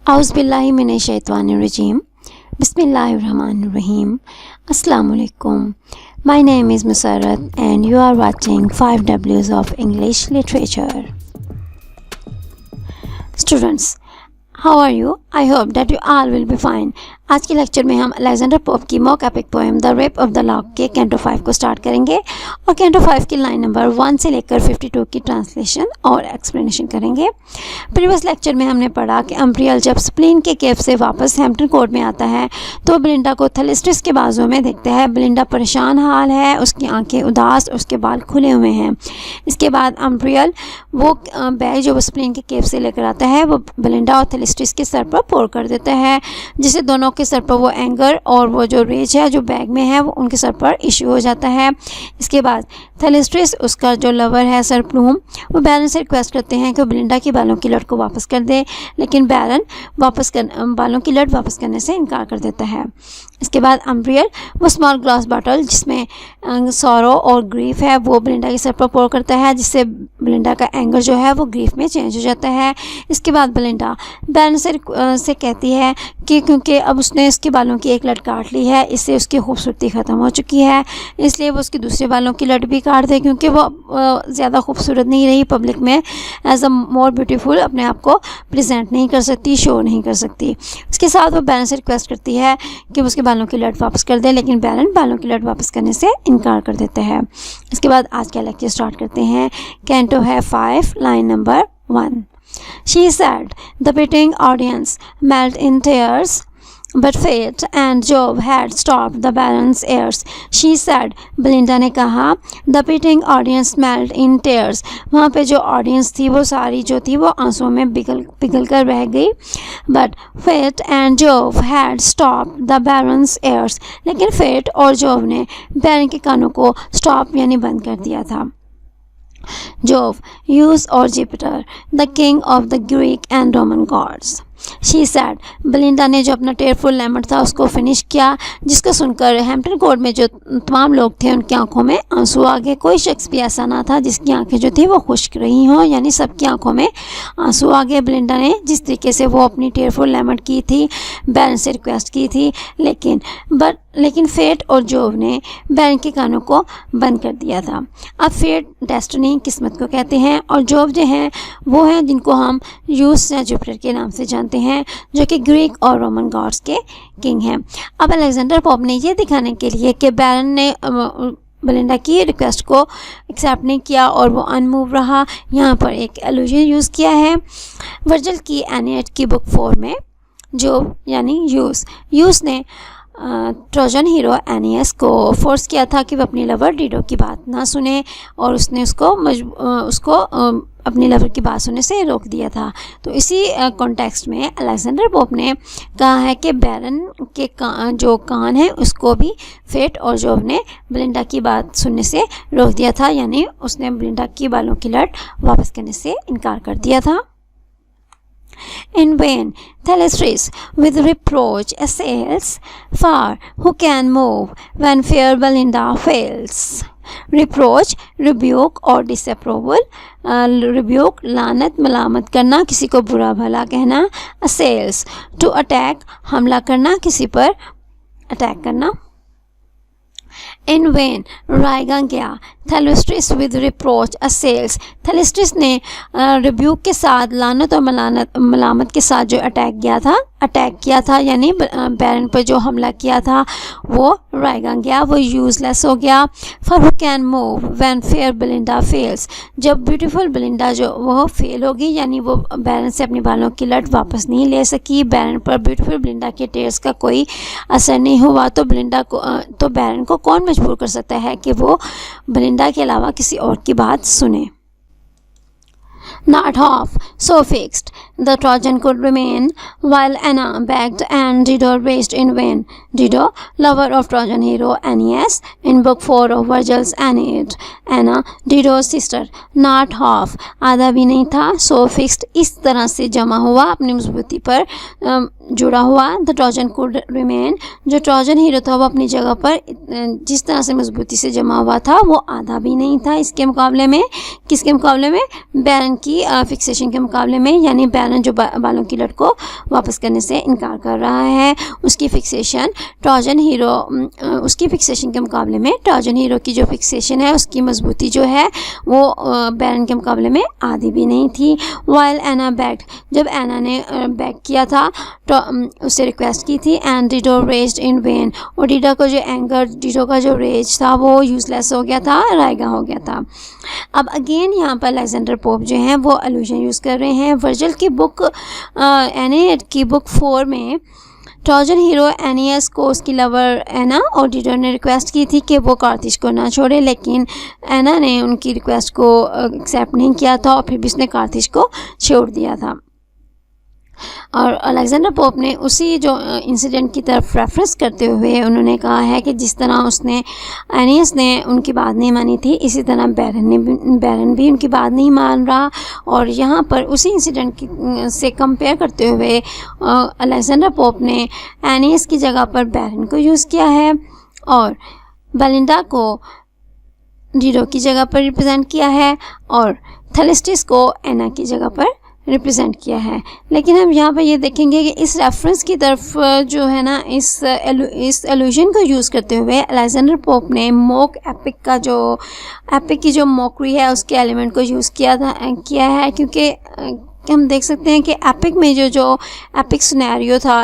Auzubillahiminash-shaytanir-rajim. Bismillahir-rahmanir-rahim. Assalamualaikum. My name is Musarrat and you are watching 5Ws of English Literature. Students, how are you? I hope that you all will be fine. आज के lecture में हम Alexander pope की mock epic poem the rape of the lock के canto 5 को start करेंगे और canto 5 की लाइन नंबर 1 से लेकर 52 की ट्रांसलेशन और एक्सप्लेनेशन करेंगे। प्रीवियस लेक्चर में हमने पढ़ा कि अम्ब्रियल जब स्प्लिन के केव से वापस हैम्पटन कोर्ट में आता है तो बेलिंडा को थेलिस्ट्रिस के बाजू में देखता है। बेलिंडा परेशान हाल है, उसकी आंखें उदास, उसके बाल खुले हुए हैं। इसके बाद अम्ब्रियल वो बैग जो वो स्प्लिन के केव से लेकर आता है वो बेलिंडा और थेलिस्ट्रिस के सर पर पोर कर देता है, जिससे दोनों के सर पर वो एंगर और वो जो रेज है जो बैग में है वो उनके सर पर इशू हो जाता है। इसके बाद थेलिस्ट्रिस उसका जो लवर है सर प्लूम वो बैरन से रिक्वेस्ट करते हैं कि बेलिंडा की बालों की लट को वापस कर दे, लेकिन बैरन बालों की लट वापस करने से इनकार कर देता है। इसके बाद अम्ब्रियल वो स्मॉल ग्लास बॉटल जिसमें सॉरो और ग्रीफ है वो बेलिंडा के सर पर पोर करता है, जिससे बेलिंडा का एंगर जो है वो ग्रीफ में चेंज हो जाता है। इसके बाद बेलिंडा बैरन से कहती है कि क्योंकि अब उसने उसके बालों की एक लट काट ली है, इससे उसकी खूबसूरती ख़त्म हो चुकी है, इसलिए वो उसके दूसरे बालों की लट भी काट दे, क्योंकि वो ज़्यादा खूबसूरत नहीं रही, पब्लिक में एज अ मोर ब्यूटीफुल अपने आप को प्रेजेंट नहीं कर सकती, शो नहीं कर सकती। इसके साथ वो बैरन से रिक्वेस्ट करती है कि उसके बालों की लट वापस कर दे, लेकिन बैरन बालों की लट वापस करने से इनकार कर देता है। इसके बाद आज का लेक्चर स्टार्ट करते हैं। कैंटो है 5 line number 1। She said, the beating audience melt in tears, but fate and Jove had stopped the Baron's ears. She said, Belinda ने कहा, the beating audience melt in tears. वहाँ पे जो audience थी वो सारी जो थी वो आंसुओं में पिघल कर रह गई। But fate and Jove had stopped the Baron's ears. लेकिन फेट और जोव ने बैरन के कानों को स्टॉप यानी बंद कर दिया था। Jove, Zeus or Jupiter, the king of the Greek and Roman gods. She said, Belinda ने जो अपना टेयरफुल लैमेंट था उसको फिनिश किया, जिसको सुनकर हैम्पटन कोर्ट में जो तमाम लोग थे उनकी आंखों में आंसू आ गए। कोई शख्स भी ऐसा ना था जिसकी आंखें जो थी वो खुश्क रही हों, यानी सबकी आंखों में आंसू आ गए। बेलिंडा ने जिस तरीके से वो अपनी टेयरफुल लैमेंट की थी, बैरन से रिक्वेस्ट की थी, लेकिन फेट और जोव ने बैरन के कानों को बंद कर दिया था। अब फेट डेस्टिनी किस्मत को कहते हैं और जोव जो हैं वो हैं जिनको हम यूस या जुपिटर के नाम से जानते हैं, जो कि ग्रीक और रोमन गॉड्स के किंग हैं। अब अलेक्जेंडर पोप ने ये दिखाने के लिए कि बैरन ने बेलिंडा की रिक्वेस्ट को एक्सेप्ट नहीं किया और वो अनमूव रहा, यहाँ पर एक एलुजन यूज़ किया है वर्जिल की एनियड की बुक 4 में। जोव यानी यूस ने ट्रोजन हीरो एनियस को फोर्स किया था कि वह अपनी लवर डिडो की बात ना सुने और उसने उसको अपनी लवर की बात सुनने से रोक दिया था। तो इसी कॉन्टेक्स्ट में अलेक्जेंडर पोप ने कहा है कि बैरन के जो कान है उसको भी फेट और जोव ने बेलिंडा की बात सुनने से रोक दिया था, यानी उसने बेलिंडा की बालों की लट वापस करने से इनकार कर दिया था। In vain, Thelystrus with reproach assails, far who can move when fair Belinda fails. Reproach, rebuke और disapproval. Rebuke लानत मलामत करना, किसी को बुरा भला कहना। Assails, to attack हमला करना, किसी पर अटैक करना। In vain, रायगा गया। थेलिस्ट्रिस विद रिप्रोच असेल्स, थेलिस्ट्रिस ने रिब्यूक के साथ लानत और मलामत के साथ जो अटैक किया था यानी बैरन पर जो हमला किया था वो रायगा गया, वो यूजलेस हो गया। For who can move when fair Belinda fails, जब ब्यूटीफुल बेलिंडा जो वो फेल होगी यानी वो बैरन से अपनी बालों की लट वापस नहीं ले सकी, बैरन पर ब्यूटीफुल बेलिंडा के टेयर्स का कोई असर नहीं हुआ, तो बैरन को कौन मजबूर कर सकता है कि वो बेलिंडा के अलावा किसी और की बात सुने। Not half so fixed, the Trojan could remain, while Anna begged and Dido raged in vain. Dido, lover of Trojan hero Aeneas, in book 4 of Virgil's Aeneid. Anna, Dido's sister, not half, आधा भी नहीं था, so fixed, इस तरह से जमा हुआ, अपनी मजबूती पर जुड़ा हुआ। The Trojan could remain, जो ट्रोजन हीरो था वो अपनी जगह पर जिस तरह से मजबूती से जमा हुआ था वो आधा भी नहीं था। इसके मुकाबले में किसके मुकाबले में? बैरन की फिक्सेशन के मुकाबले में, यानी बैरन जो बालों की लट को वापस करने से इनकार कर रहा है। उसकी फिक्सेशन ट्रोजन हीरो, उसकी फिक्सेशन के मुकाबले में ट्रोजन हीरो की जो फिक्सेशन है उसकी मजबूती जो है वो बैरन के मुकाबले में आधी भी नहीं थी। वाइल एना बैक, जब एना ने बैक किया था तो उससे रिक्वेस्ट की थी, एंड डिडो रेज्ड इन वेन, और डिडो का जो एंगर, डिडो का जो रेज था वो यूजलेस हो गया था, रायगा हो गया था। अब अगेन यहाँ पर अलेक्जेंडर पोप जो हैं वो अलूजन यूज़ कर रहे हैं। वर्जिल की बुक एनियड की बुक 4 में ट्रोजन हीरो एनियस को उसकी लवर एना और डिडो ने रिक्वेस्ट की थी कि वो कार्थिज को ना छोड़े, लेकिन एना ने उनकी रिक्वेस्ट को एक्सेप्ट नहीं किया था और फिर भी उसने कार्थिज को छोड़ दिया था। और अलेक्जेंडर पोप ने उसी जो इंसिडेंट की तरफ रेफरेंस करते हुए उन्होंने कहा है कि जिस तरह उसने एनियस ने उनकी बात नहीं मानी थी, इसी तरह बैरन भी उनकी बात नहीं मान रहा। और यहाँ पर उसी इंसिडेंट से कंपेयर करते हुए अलेक्जेंडर पोप ने एनियस की जगह पर बैरन को यूज़ किया है और बेलिंडा को डिडो की जगह पर रिप्रेजेंट किया है और थेलिस्टिस को एना की जगह पर रिप्रेजेंट किया है। लेकिन हम यहाँ पर ये देखेंगे कि इस रेफरेंस की तरफ जो है ना, इस एलूजन को यूज़ करते हुए अलेक्जेंडर पोप ने मोक एपिक का जो एपिक की जो मोकरी है उसके एलिमेंट को यूज़ किया है, क्योंकि हम देख सकते हैं कि एपिक में जो एपिक सिनेरियो था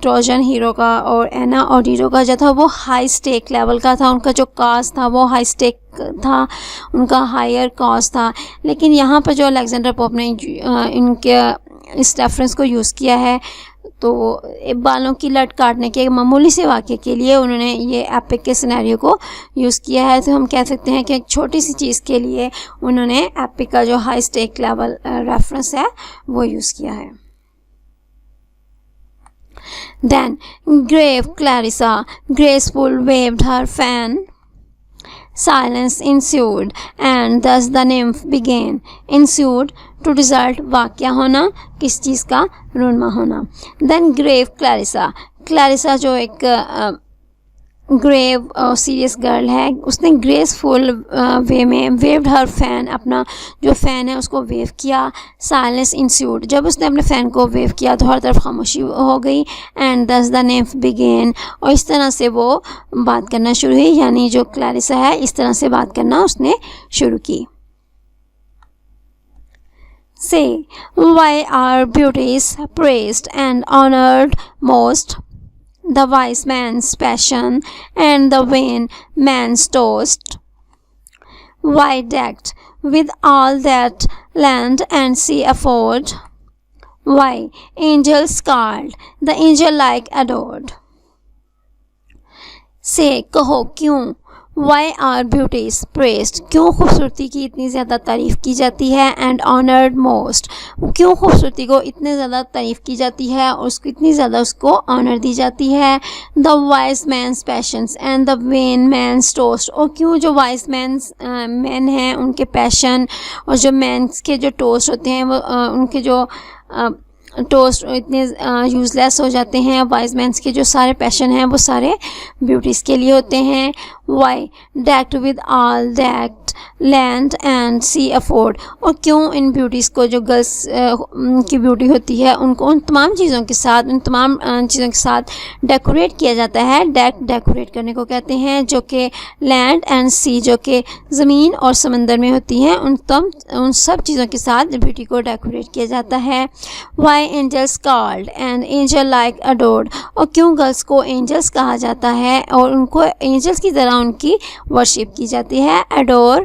ट्रोजन हीरो का और एना और डिडो का जो था वो हाई स्टेक लेवल का था, उनका जो कास्ट था वो हाई स्टेक था, उनका हायर कॉस्ट था। लेकिन यहाँ पर जो अलेक्जेंडर पोप ने इनके इस रेफरेंस को यूज़ किया है तो बालों की लट काटने के मामूली से वाक़े के लिए उन्होंने ये एपिक के सिनेरियो को यूज़ किया है। तो हम कह सकते हैं कि एक छोटी सी चीज़ के लिए उन्होंने एपिक का जो हाई स्टेक लेवल रेफरेंस है वो यूज़ किया है। Then grave Clarissa graceful waved her fan. Silence ensued, and thus the nymph began. Ensued to result वाक्य होना, किस चीज़ का, रूनमा होना। Then grave Clarissa, Clarissa जो एक ग्रेव सीरियस गर्ल है, उसने ग्रेसफुल वे में वेव्ड हर फैन, अपना जो फ़ैन है उसको वेव किया। साइलेंस इंस्यूड, जब उसने अपने फ़ैन को वेव किया तो हर तरफ खामोशी हो गई। एंड दस द निम्फ बिगेन, और इस तरह से वो बात करना शुरू हुई, यानी जो क्लैरिसा है इस तरह से बात करना उसने शुरू की। Say, why are beauties praised and honored most? The wise man's passion and the vain man's toast. Why decked with all that land and sea afford? Why angels called, the angel-like adored? Say, कहो क्यों, Why are beauties praised, क्यों खूबसूरती की इतनी ज़्यादा तारीफ़ की जाती है। एंड ऑनर्ड मोस्ट, क्यों खूबसूरती को इतने ज़्यादा तारीफ़ की जाती है और उसको इतनी ज़्यादा उसको ऑनर दी जाती है। The wise man's passions and the vain man's toast, और क्यों जो वाइज मैन हैं उनके पैशन और जो मैंस के जो टोस्ट होते हैं वो उनके जो टोस्ट इतने यूज़लेस हो जाते हैं। वाइज मैंस के जो सारे पैशन हैं वो सारे ब्यूटीज़ के लिए होते हैं। Why decked with all that land and sea afford, और क्यों इन ब्यूटीज़ को जो गर्ल्स की ब्यूटी होती है उनको उन तमाम चीज़ों के साथ उन तमाम चीज़ों के साथ डेकोरेट किया जाता है। डेकोरेट करने को कहते हैं, जो कि लैंड एंड सी जो कि ज़मीन और समंदर में होती हैं उन सब चीज़ों के साथ ब्यूटी को डेकोरेट किया जाता है। Why angels called and angel like adored, और क्यों गर्ल्स को एंजल्स कहा जाता है और उनको एंजल्स की तरह उनकी वर्शिप की जाती है। अडोर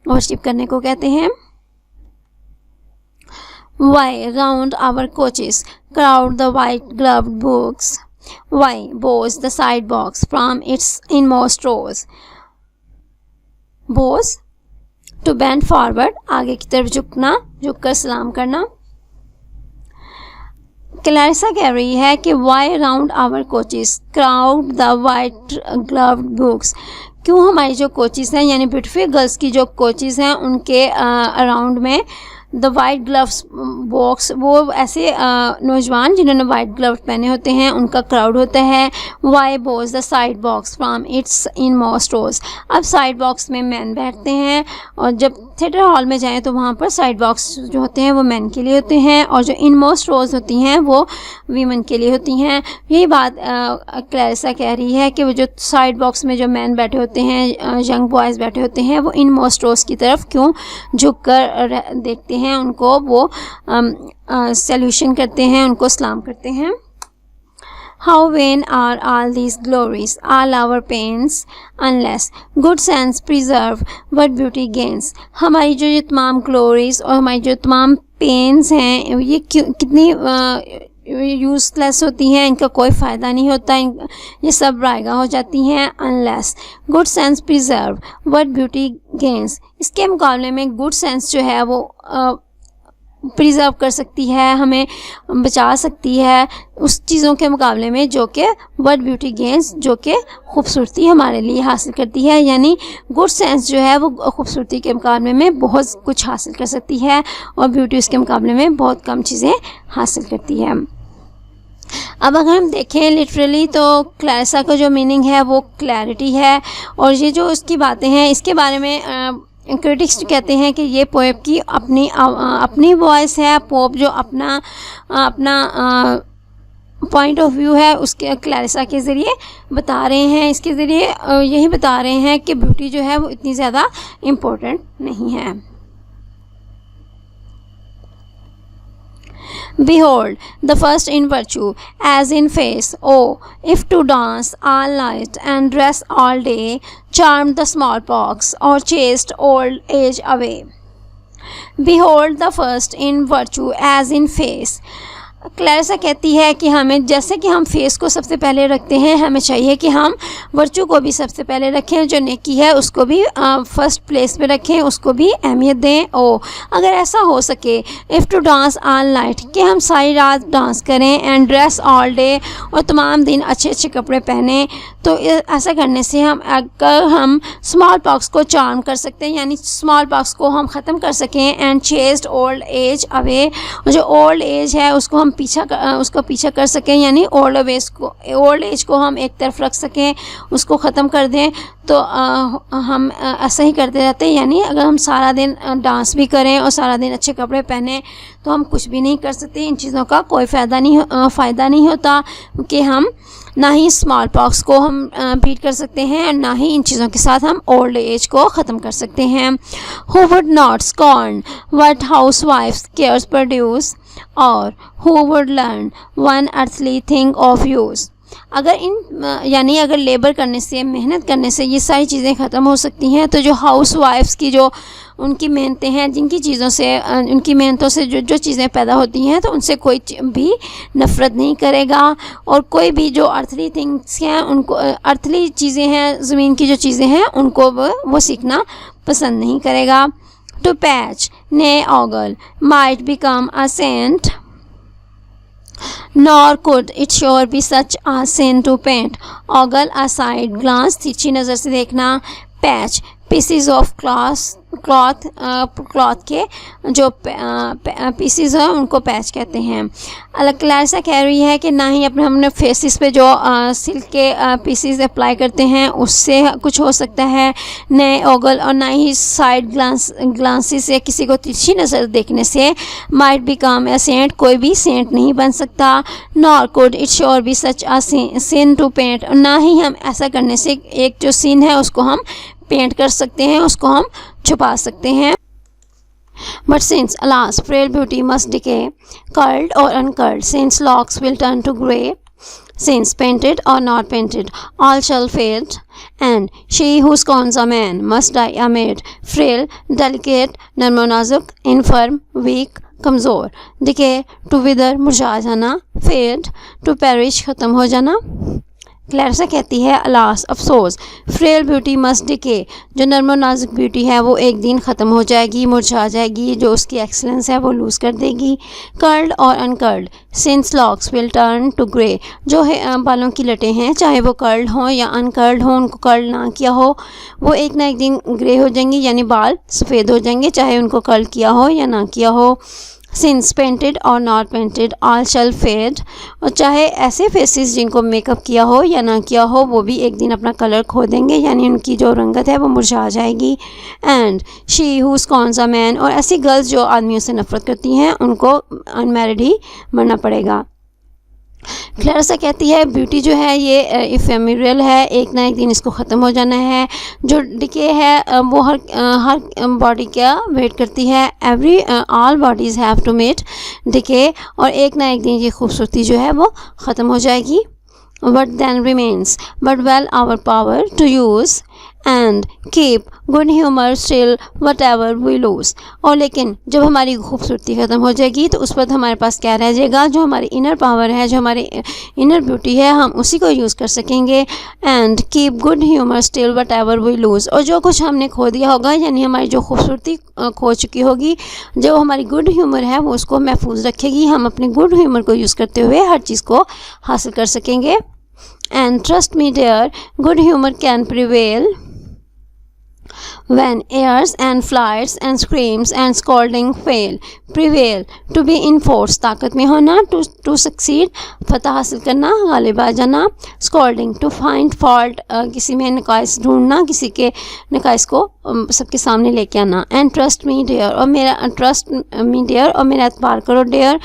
वर्शिप करने को कहते हैं। Why round our coaches crowd the white gloved books? Why bows the side box from its inmost rows? Bows to bend forward, आगे की तरफ झुकना, झुककर सलाम करना। क्लैरिसा कह रही है कि why round our coaches crowd the white gloved books, क्यों हमारी जो कोचेस हैं यानी ब्यूटीफुल गर्ल्स की जो कोचेस हैं उनके अराउंड में द वाइट ग्लव्स बॉक्स, वो ऐसे नौजवान जिन्होंने वाइट ग्लव्स पहने होते हैं उनका क्राउड होता है. Why bows the side box from its inmost rows. अब साइड बॉक्स में मैन बैठते हैं और जब थिएटर हॉल में जाएं तो वहाँ पर साइड बॉक्स जो होते हैं वो मैन के लिए होते हैं और जो इन मोस्ट रोज होती हैं वो वीमेन के लिए होती हैं. यही बात क्लैरिसा कह रही है कि वो जो साइड बॉक्स में जो मैन बैठे होते हैं, यंग बॉयज़ बैठे होते हैं, वो इन मोस्ट रोज की तरफ क्यों झुक कर देखते हैं, उनको वो सैल्यूशन करते हैं, उनको सलाम करते हैं. How vain are all these glories, all our pains, unless good sense preserve what beauty gains. हमारी जो ये तमाम ग्लोरीज और हमारी जो तमाम पेन्स हैं ये कितनी यूज़लेस होती हैं, इनका कोई फ़ायदा नहीं होता, ये सब रायगा हो जाती हैं. Unless good sense preserve what beauty gains. इसके मुकाबले में गुड सेंस जो है वो प्रिजर्व कर सकती है, हमें बचा सकती है उस चीज़ों के मुकाबले में जो कि व्हाट ब्यूटी गेन्स, जो कि खूबसूरती हमारे लिए हासिल करती है. यानी गुड सेंस जो है वो खूबसूरती के मुकाबले में बहुत कुछ हासिल कर सकती है और ब्यूटी उसके मुकाबले में बहुत कम चीज़ें हासिल करती है. अब अगर हम देखें लिटरली तो क्लैरिसा का जो मीनिंग है वो क्लैरिटी है और ये जो उसकी बातें हैं इसके बारे में क्रिटिक्स कहते हैं कि ये पोएम की अपनी वॉइस है. पोप जो अपना पॉइंट ऑफ व्यू है उसके क्लैरिसा के ज़रिए बता रहे हैं. इसके ज़रिए यही बता रहे हैं कि ब्यूटी जो है वो इतनी ज़्यादा इम्पोर्टेंट नहीं है. Behold, the first in virtue, as in face. Oh, if to dance all night and dress all day, charmed the smallpox or chased old age away. Behold, the first in virtue, as in face. Clarissa कहती है कि हमें जैसे कि हम face को सबसे पहले रखते हैं, हमें चाहिए कि हम वर्चू को भी सबसे पहले रखें, जो नेकी है उसको भी फर्स्ट प्लेस पे रखें, उसको भी अहमियत दें. ओ अगर ऐसा हो सके, if two dance all night, कि हम सारी रात डांस करें, एंड ड्रेस ऑल डे, और तमाम दिन अच्छे अच्छे कपड़े पहने, तो ऐसा करने से हम स्मॉल पॉक्स को चार्म कर सकते हैं, यानी स्मॉल पॉक्स को हम ख़त्म कर सकें. And chased old age away, और जो ओल्ड एज है उसको हम उसको पीछा कर सकें, यानी ओल्ड एज को हम एक तरफ रख सकें, उसको ख़त्म कर दें. तो हम ऐसा ही करते रहते हैं. यानी अगर हम सारा दिन डांस भी करें और सारा दिन अच्छे कपड़े पहने तो हम कुछ भी नहीं कर सकते. इन चीज़ों का कोई फ़ायदा नहीं होता कि हम ना ही स्मॉल पॉक्स को हम बीट कर सकते हैं और ना ही इन चीज़ों के साथ हम ओल्ड एज को ख़त्म कर सकते हैं. Who would not scorn what housewife's cares produce, और who would learn one earthly thing of use. अगर अगर लेबर करने से, मेहनत करने से ये सारी चीज़ें ख़त्म हो सकती हैं, तो जो हाउस वाइफ्स की जो उनकी मेहनतें हैं, जिनकी चीज़ों से, उनकी मेहनतों से जो चीज़ें पैदा होती हैं, तो उनसे कोई भी नफ़रत नहीं करेगा. और कोई भी जो अर्थली थिंग्स हैं, उनको अर्थली चीज़ें हैं, ज़मीन की जो चीज़ें हैं, उनको वो सीखना पसंद नहीं करेगा. To patch nay ogle might become a saint, nor could it sure be such a sin to paint. Ogle aside glance, तिरछी नज़र से देखना. पैच पीसीज ऑफ क्लॉथ के जो पीसीज हैं उनको पैच कहते हैं. क्लैरिसा कह रही है कि ना ही हमने फेसिस पे जो सिल्क के पीसीज अप्लाई करते हैं उससे कुछ हो सकता है, नए ओगल, और ना ही साइड ग्लांसेस से, किसी को तिरछी नज़र देखने से माइट बिकम ए सेंट, कोई भी सेंट नहीं बन सकता. Nor could it sure be such a sin to paint, ना ही हम ऐसा करने से एक जो सीन है उसको हम पेंट कर सकते हैं, उसको हम छुपा सकते हैं. But since, alas, frail beauty must decay, curled or uncurled, since locks will turn to grey, since painted or not painted, all shall fade, and she who scorns a man must die a maid, frail, delicate, नर्मो-नाजुक, infirm, weak, कमज़ोर. decay, to wither, मुरझा जाना. fade, to perish, ख़त्म हो जाना. Clarissa कहती है alas अफसोस, frail beauty must decay, जो नर्म और नाजुक ब्यूटी है वो एक दिन ख़त्म हो जाएगी, मुरझा जाएगी, जो उसकी एक्सलेंस है वो लूज़ कर देगी। कर्ल्ड और uncurled, since locks will turn to grey, जो है बालों की लटें हैं चाहे वो कर्ल्ड हों या अनकर्ल्ड हों, उनको कर्ल ना किया हो वो एक ना एक दिन ग्रे हो जाएंगी, यानी बाल सफ़ेद हो जाएंगे चाहे उनको कर्ल किया हो या ना किया हो। Since painted or not painted all shall fade, और चाहे ऐसे फेसेस जिनको मेकअप किया हो या ना किया हो वो भी एक दिन अपना कलर खो देंगे, यानी उनकी जो रंगत है वो मुरझा जाएगी। And she who scorns a man, और ऐसी गर्ल्स जो आदमियों से नफरत करती हैं उनको अनमैरिड ही मरना पड़ेगा। क्लैरिसा कहती है ब्यूटी जो है ये इफेमेरल है, एक ना एक दिन इसको ख़त्म हो जाना है। जो डिके है वो हर बॉडी का वेट करती है, every all bodies have to meet decay, और एक ना एक दिन ये खूबसूरती जो है वो ख़त्म हो जाएगी। What then remains but well our power to use and keep good humor still whatever we lose, और लेकिन जब हमारी खूबसूरती ख़त्म हो जाएगी तो उस पर हमारे पास क्या रह जाएगा, जो हमारी इनर पावर है, जो हमारी इनर ब्यूटी है, हम उसी को यूज़ कर सकेंगे। And keep good humour still whatever we lose, और जो कुछ हमने खो दिया होगा यानी हमारी जो खूबसूरती खो चुकी होगी, जो हमारी गुड ह्यूमर है वो उसको महफूज रखेगी, हम अपने गुड ह्यूमर को यूज़ करते हुए हर चीज़ को हासिल कर सकेंगे। And trust me dear, good humor can prevail when airs and flights and screams and scolding fail. Prevail, to be in force, ताकत में होना, to succeed, फतह हासिल करना, गालिब आ जाना। Scolding, to find fault, किसी में नकाइस ढूंढना, किसी के नकाइस को सबके सामने लेके आना। And trust me dear, और मेरा trust me dear, और मेरा एतबार करो dear,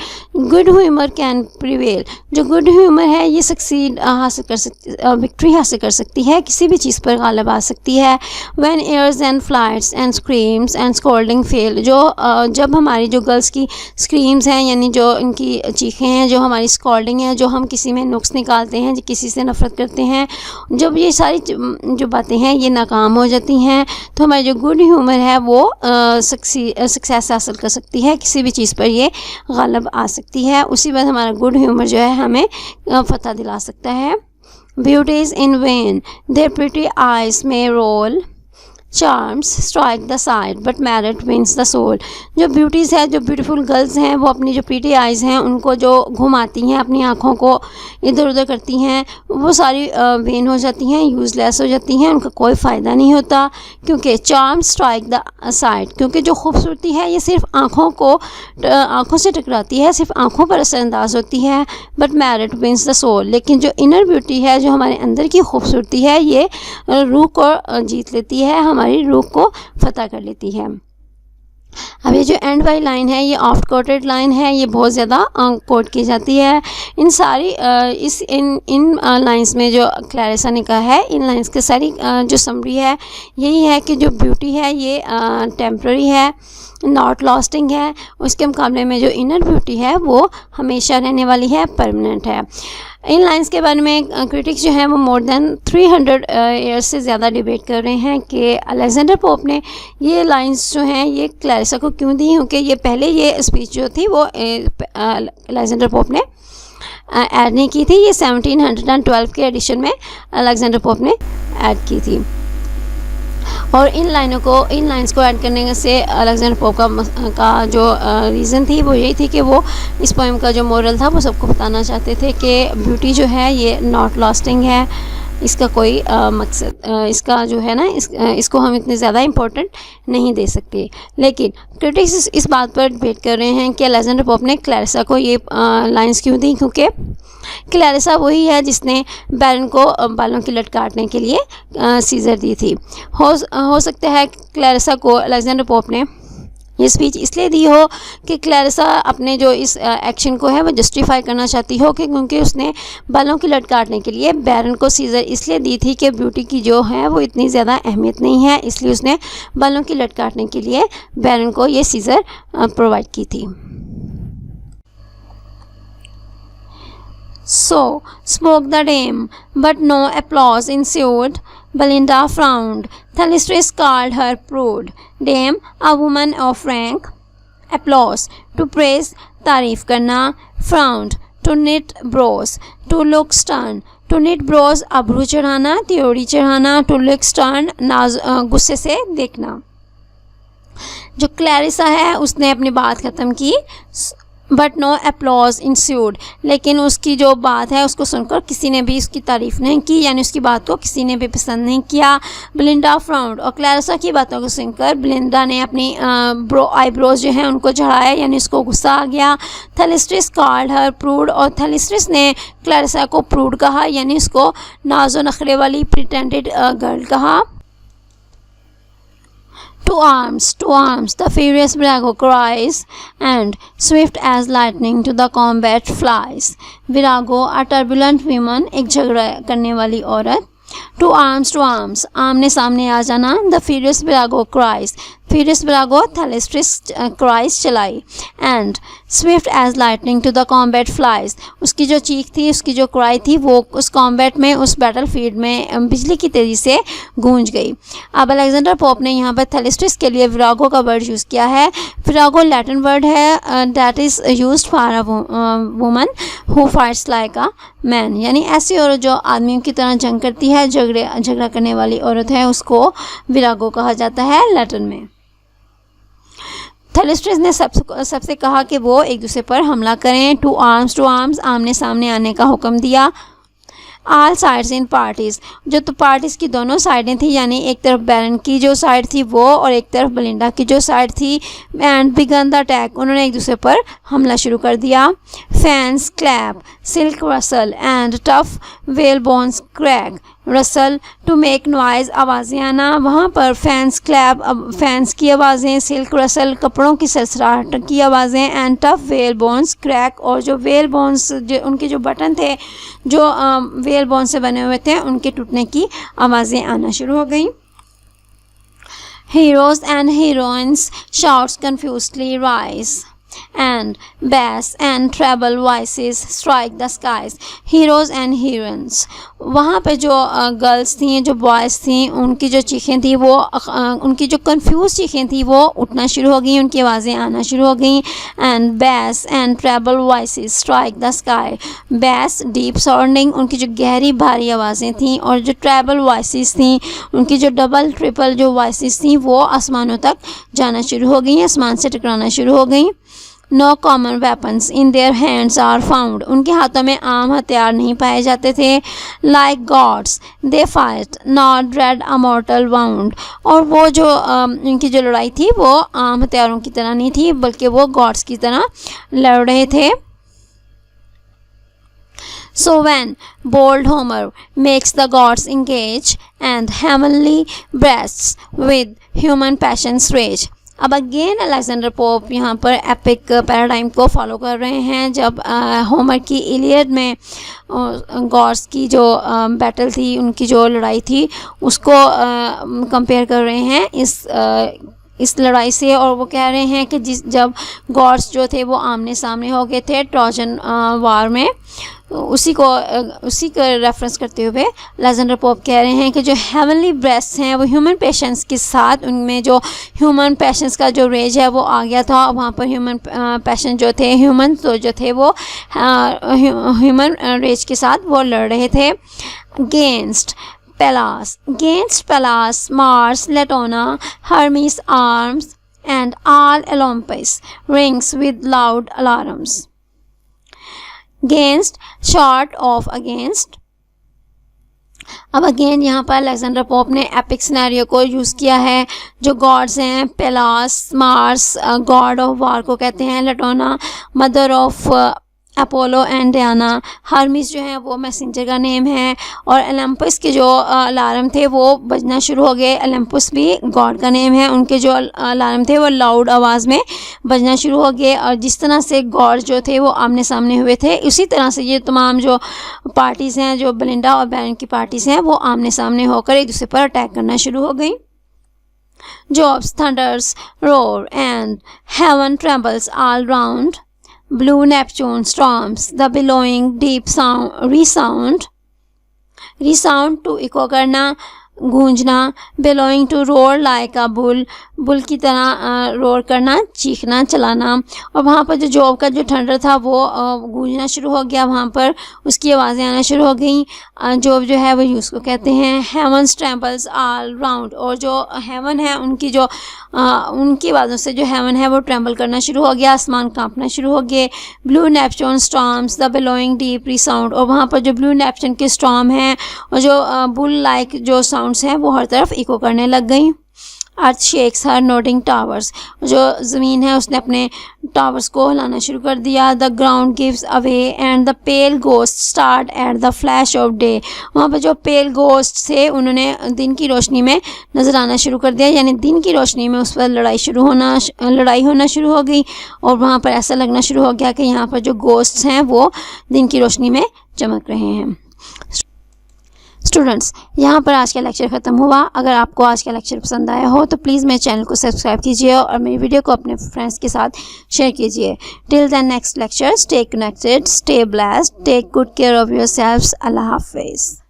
good humor can prevail, जो good humor है ये succeed हासिल कर सकती, विक्ट्री हासिल कर सकती है, किसी भी चीज़ पर गालिब आ सकती है। When airs and flights and screams and scolding fail, जो जब हमारी जो गर्ल्स की स्क्रीम्स हैं यानी जो इनकी चीखें हैं, जो हमारी स्कॉल्डिंग है, जो हम किसी में नुक्स निकालते हैं, किसी से नफ़रत करते हैं, जब ये सारी जो बातें हैं ये नाकाम हो जाती हैं तो हमारी जो गुड ह्यूमर है वो सक्सेस हासिल कर सकती है, किसी भी चीज़ पर ये गालिब आ सकती है। उसी वक्त हमारा गुड ह्यूमर जो है हमें फतह दिला सकता है। Beauty is in vain their pretty eyes may roll, charms strike the side but merit wins the soul, जो ब्यूटीज़ है, जो ब्यूटीफुल गर्ल्स हैं वो अपनी जो प्रीटी आइज़ हैं उनको जो घुमाती हैं, अपनी आँखों को इधर उधर करती हैं, वो सारी वेन हो जाती हैं, यूज़लेस हो जाती हैं, उनका कोई फ़ायदा नहीं होता। क्योंकि चार्म्स स्ट्राइक द साइड, क्योंकि जो खूबसूरती है ये सिर्फ आँखों से टकराती है, सिर्फ आँखों पर असरअंदाज होती है। But merit wins the soul, लेकिन जो इनर ब्यूटी है, जो हमारे अंदर की खूबसूरती है, ये रूह को जीत लेती है, हमारी रूह को फतह कर लेती है। अब ये जो एंड वाली लाइन है ये ऑफ्ट कोटेड लाइन है, ये बहुत ज़्यादा कोट की जाती है। इन सारी इन लाइंस में जो क्लैरिसा ने कहा है, इन लाइंस की सारी जो समरी है यही है कि जो ब्यूटी है ये टेम्पररी है, नॉट लास्टिंग है, उसके मुकाबले में जो इनर ब्यूटी है वो हमेशा रहने वाली है, परमानेंट है। इन लाइंस के बारे में क्रिटिक्स जो हैं वो मोर देन 300 ईयर्स से ज़्यादा डिबेट कर रहे हैं कि अलेक्जेंडर पोप ने ये लाइंस जो हैं ये क्लैरिसा को क्यों दी, क्योंकि ये पहले ये स्पीच जो थी वो अलेक्जेंडर पोप ने ऐड नहीं की थी, ये 1712 के एडिशन में अलेक्जेंडर पोप ने ऐड की थी। और इन लाइंस को ऐड करने से अलेक्जेंडर पोप का जो रीज़न थी वो यही थी कि वो इस पोएम का जो मोरल था वो सबको बताना चाहते थे कि ब्यूटी जो है ये नॉट लास्टिंग है, इसका कोई मकसद इसका जो है ना इसको हम इतने ज़्यादा इम्पोर्टेंट नहीं दे सकते। लेकिन क्रिटिक्स इस बात पर डिबेट कर रहे हैं कि अलेक्जेंडर पोप ने क्लैरिसा को ये लाइंस क्यों दी, क्योंकि क्लैरिसा वही है जिसने बैरन को बालों की लट काटने के लिए सीजर दी थी। हो सकता है क्लैरिसा को अलेक्जेंडर पोप ने ये स्पीच इसलिए दी हो कि क्लैरिसा अपने जो इस एक्शन को है वो जस्टिफाई करना चाहती हो कि क्योंकि उसने बालों की लट काटने के लिए बैरन को सीज़र इसलिए दी थी कि ब्यूटी की जो है वो इतनी ज़्यादा अहमियत नहीं है, इसलिए उसने बालों की लट काटने के लिए बैरन को ये सीज़र प्रोवाइड की थी। So spoke the dame, but no applause ensued. Belinda frowned. Thalestris called her prude. Dame, a woman of rank. Applause, to praise, तारीफ करना. Frowned, to knit brows, to look stern, to knit brows अब्रू चढ़ाना, त्योड़ी चढ़ाना, to look stern नाज गुस्से से देखना। जो क्लैरिसा है उसने अपनी बात ख़त्म की, बट नो अप्लॉज इंस्यूड, लेकिन उसकी जो बात है उसको सुनकर किसी ने भी उसकी तारीफ़ नहीं की, यानी उसकी बात को किसी ने भी पसंद नहीं किया। बिलिंडा फ्राउंड, और क्लैरिसा की बातों को सुनकर बिलिंडा ने अपनी आईब्रोज जो हैं उनको झड़ाया, यानी उसको गुस्सा आ गया। थैलिस्ट्रिस कॉल्ड हर प्रूड, और थैलिस्ट्रिस ने क्लैरिसा को प्रूड कहा, यानी उसको नाजो नखरे वाली प्रिटेंडेड गर्ल कहा। To arms, the furious Virago cries, and swift as lightning to the combat flies. Virago, a turbulent woman, एक झगड़ा करने वाली औरत। To arms, आमने सामने आ जाना। The furious Virago cries, furious Virago Thalestris cries चलाई। And swift as lightning to the combat flies, उसकी जो चीख थी, उसकी जो क्राई थी, वो उस कॉम्बैट में, उस बैटल फील्ड में बिजली की तेज़ी से गूंज गई। अब अलेक्जेंडर पोप ने यहाँ पर थैलिस्ट्रिस के लिए विरागो का वर्ड यूज़ किया है। विरागो लैटिन वर्ड है that is used for a woman who fights like a man, यानी ऐसी औरत जो आदमियों की तरह जंग करती है, झगड़ा करने वाली औरत है, उसको विरागो कहा जाता है लैटिन में। थैलिस्ट्रिस ने सबसे कहा कि वो एक दूसरे पर हमला करें। टू आर्म्स, आमने सामने आने का हुक्म दिया। आल साइड्स इन पार्टीज़, जो तो पार्टीज़ की दोनों साइडें थी, यानी एक तरफ बैरन की जो साइड थी वो, और एक तरफ बिलिंडा की जो साइड थी। एंड बिगन द अटैक, उन्होंने एक दूसरे पर हमला शुरू कर दिया। Fans clap, silk rustle and tough whalebones crack. Rustle to make noise, आवाज़ें आना, वहाँ पर फैंस क्लैप, फैंस की आवाज़ें, सिल्क रसल कपड़ों की सरसराहट की आवाज़ें, and tough whalebones crack, और जो वेल बोन्स जो उनके जो बटन थे जो वेल बोन से बने हुए थे उनके टूटने की आवाज़ें आना शुरू हो गई। Heroes and heroines shouts confusedly rise, and bass and treble voices strike the skies. Heroes and heroines, वहाँ पे जो गर्ल्स थी, जो बॉयज़ थी, उनकी जो चीखें थी वो उनकी जो कंफ्यूज चीखें थी वो उठना शुरू हो गई, उनकी आवाज़ें आना शुरू हो गई। And bass and treble voices strike the sky. bass deep sounding, उनकी जो गहरी भारी आवाज़ें थी, और जो treble voices थी, उनकी जो डबल ट्रिपल जो वॉइसेस थी वो आसमानों तक जाना शुरू हो गई, आसमान से टकराना शुरू हो गई। No common weapons in their hands are found, उनके हाथों में आम हथियार नहीं पाए जाते थे। Like gods they fight not dread a mortal wound, और वो जो उनकी जो लड़ाई थी वो आम हथियारों की तरह नहीं थी, बल्कि वो गॉड्स की तरह लड़ रहे थे। So when bold Homer makes the gods engage and heavenly breasts with human passions rage. अब अगेन अलेक्जेंडर पोप यहाँ पर एपिक पैराडाइम को फॉलो कर रहे हैं। जब होमर की इलियड में गॉड्स की जो बैटल थी, उनकी जो लड़ाई थी, उसको कंपेयर कर रहे हैं इस लड़ाई से, और वो कह रहे हैं कि जब गॉड्स जो थे वो आमने सामने हो गए थे ट्रोजन वार में, उसी को रेफरेंस करते हुए अलेक्जेंडर पोप कह रहे हैं कि जो हेवनली ब्रेस्ट्स हैं वो ह्यूमन पेशेंस के साथ, उनमें जो ह्यूमन पेशेंस का जो रेज है वो आ गया था। वहाँ पर ह्यूमन पेशेंस जो थे, ह्यूमन तो जो थे वो ह्यूमन रेज के साथ वो लड़ रहे थे। against Pallas, Mars, Latona, Hermes' arms, and all Olympus rings with loud alarms. Against, short of against. अब अगेन यहाँ पर अलेक्जेंडर पोप ने एपिक सिनेरियो को यूज़ किया है। जो गॉड्स हैं, Pallas, Mars god of war को कहते हैं, Latona mother of Apollo and Diana, Hermes जो है वो मैसेंजर का नेम है, और ओलंपस के जो अलार्म थे वो बजना शुरू हो गए। ओलंपस भी गॉड का नेम है, उनके जो अलार्म थे वो लाउड आवाज़ में बजना शुरू हो गए। और जिस तरह से गॉड जो थे वो आमने सामने हुए थे, उसी तरह से ये तमाम जो पार्टीज़ हैं, जो बेलिंडा और बैरन की पार्टीज़ हैं, वो आमने सामने होकर एक दूसरे पर अटैक करना शुरू हो गई। Job's thunders roar and heaven trembles all round. Blue Neptune storms, the billowing deep sound, resound to echo करना, गूंजना, bellowing to roar like a bull, bull की तरह रोर करना, चीखना, चलाना। और वहाँ पर जो जॉब का जो थंडर था वो गूंजना शुरू हो गया, वहाँ पर उसकी आवाज़ें आना शुरू हो गई। जॉब जो है वो यूज़ को कहते हैं। हेवन्स ट्रैम्पल्स ऑल राउंड, और जो हेवन है उनकी जो उनकी आवाज़ों से जो हेवन है वो ट्रैम्बल करना शुरू हो गया, आसमान कांपना शुरू हो गए। Blue Neptune storms the bellowing deep resound, और वहाँ पर जो ब्लू नेपच्यून के स्टॉर्म हैं और जो बुल लाइक जो साउंड्स हैं वो हर तरफ इको करने लग गई। अर्थ शेक्स हर नोटिंग टावर्स, जो ज़मीन है उसने अपने टावर्स को हिलाना शुरू कर दिया। The ground gives away and the pale ghost start at the flash of day, वहाँ पर जो पेल गोस्ट थे उन्होंने दिन की रोशनी में नज़र आना शुरू कर दिया, यानी दिन की रोशनी में उस पर लड़ाई होना शुरू हो गई। और वहाँ पर ऐसा लगना शुरू हो गया कि यहाँ पर जो गोस्ट्स हैं वो दिन की रोशनी में चमक रहे हैं। स्टूडेंट्स, यहाँ पर आज का लेक्चर ख़त्म हुआ। अगर आपको आज का लेक्चर पसंद आया हो तो प्लीज़ मेरे चैनल को सब्सक्राइब कीजिए और मेरी वीडियो को अपने फ्रेंड्स के साथ शेयर कीजिए। Till then next lecture, stay connected, stay blessed, take good care of yourselves. अल्लाह हाफिज़।